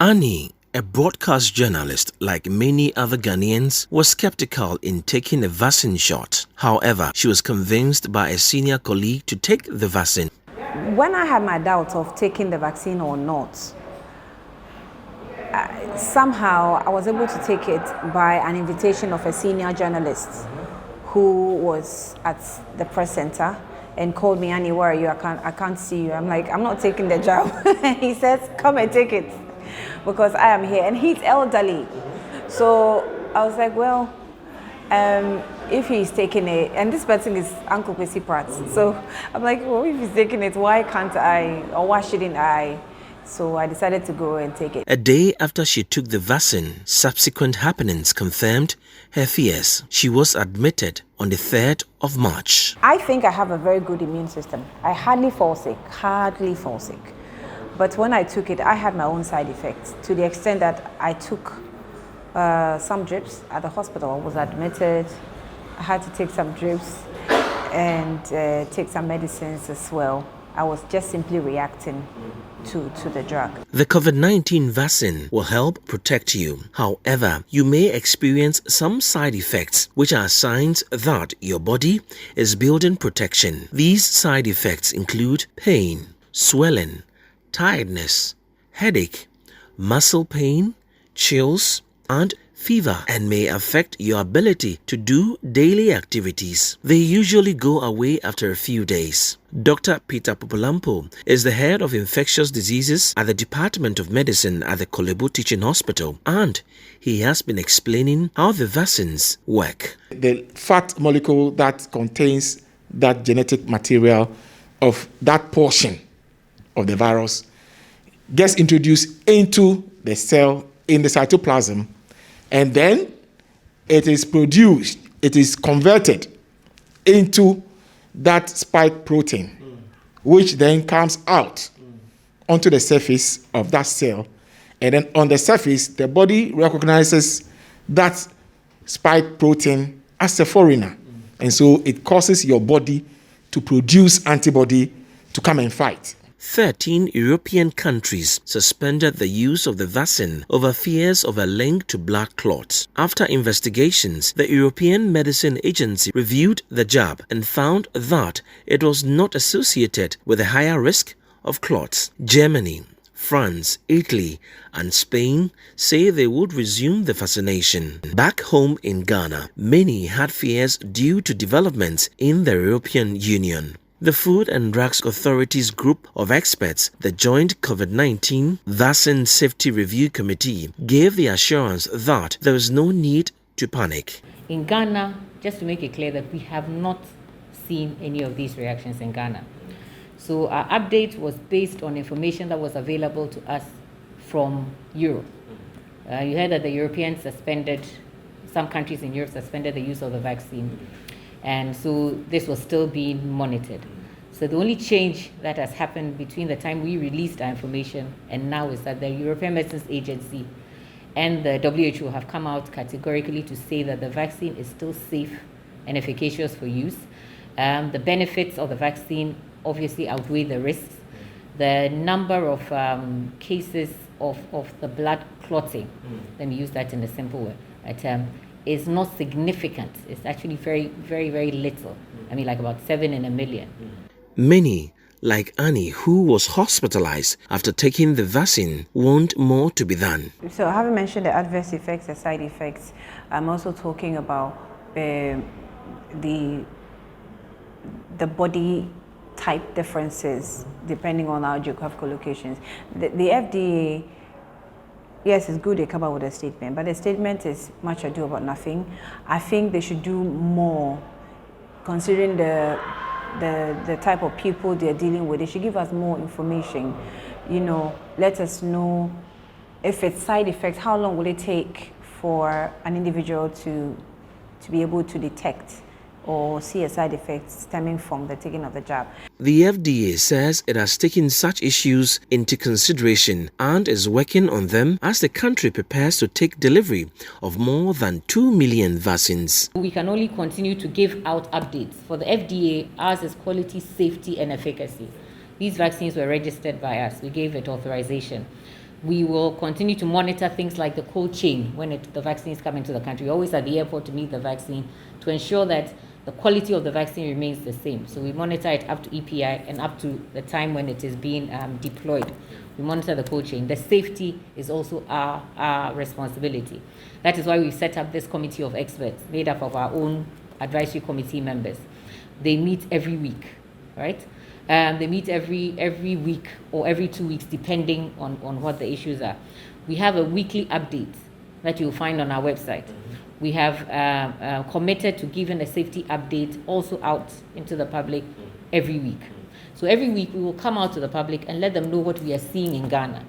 Annie, a broadcast journalist like many other Ghanaians, was skeptical in taking a vaccine shot. However, she was convinced by a senior colleague to take the vaccine. When I had my doubts of taking the vaccine or not, somehow I was able to take it by an invitation of a senior journalist who was at the press center and called me, Annie, where are you? I can't see you. I'm like, I'm not taking the job. He says, come and take it because I am here. And he's elderly. So I was like, well, if he's taking it, and this person is Uncle Kwesi Pratt. So I'm like, well, if he's taking it, why can't I, or why shouldn't I? So I decided to go and take it. A day after she took the vaccine, subsequent happenings confirmed her fears. She was admitted on the 3rd of March. I think I have a very good immune system. I hardly fall sick. But when I took it, I had my own side effects to the extent that I took some drips at the hospital. I was admitted. I had to take some drips and take some medicines as well. I was just simply reacting to the drug. The COVID-19 vaccine will help protect you. However, you may experience some side effects, which are signs that your body is building protection. These side effects include pain, swelling, tiredness, headache, muscle pain, chills, and fever, and may affect your ability to do daily activities. They usually go away after a few days. Dr. Peter Popolampo is the head of infectious diseases at the Department of Medicine at the Kolebu Teaching Hospital, and he has been explaining how the vaccines work. The fat molecule that contains that genetic material of that portion of the virus gets introduced into the cell in the cytoplasm, and then it is produced, it is converted into that spike protein, which then comes out onto the surface of that cell. And then on the surface, the body recognizes that spike protein as a foreigner. And so it causes your body to produce antibody to come and fight. 13 European countries suspended the use of the vaccine over fears of a link to blood clots. After investigations, the European Medicine Agency reviewed the jab and found that it was not associated with a higher risk of clots. Germany, France, Italy, and Spain say they would resume the vaccination. Back home in Ghana, many had fears due to developments in the European Union. The Food and Drugs Authority's group of experts, the Joint COVID-19 Vaccine Safety Review Committee, gave the assurance that there is no need to panic. In Ghana, just to make it clear that we have not seen any of these reactions in Ghana. So our update was based on information that was available to us from Europe. You heard that the Europeans some countries in Europe suspended the use of the vaccine. And so this was still being monitored. So the only change that has happened between the time we released our information and now is that the European Medicines Agency and the WHO have come out categorically to say that the vaccine is still safe and efficacious for use. The benefits of the vaccine obviously outweigh the risks. The number of cases of the blood clotting, let me use that in a simple way, is not significant. It's actually very, very, very little. I mean, like about 7 in a million. Many, like Annie, who was hospitalized after taking the vaccine, want more to be done. So having mentioned the adverse effects, the side effects, I'm also talking about the body type differences depending on our geographical locations. The FDA, yes, it's good they come out with a statement, but the statement is much ado about nothing. I think they should do more, considering the type of people they're dealing with. They should give us more information. Let us know if it's side effects, how long will it take for an individual to be able to detect or see a side effect stemming from the taking of the jab. The FDA says it has taken such issues into consideration and is working on them as the country prepares to take delivery of more than 2 million vaccines. We can only continue to give out updates. For the FDA, ours is quality, safety, and efficacy. These vaccines were registered by us. We gave it authorization. We will continue to monitor things like the cold chain when the vaccines come into the country. We're always at the airport to meet the vaccine to ensure that the quality of the vaccine remains the same. So we monitor it up to EPI and up to the time when it is being deployed. We monitor the cold chain. The safety is also our responsibility. That is why we set up this committee of experts made up of our own advisory committee members. They meet every week, right? They meet every week or every 2 weeks, depending on what the issues are. We have a weekly update that you'll find on our website. We have committed to giving a safety update also out into the public every week. So every week we will come out to the public and let them know what we are seeing in Ghana.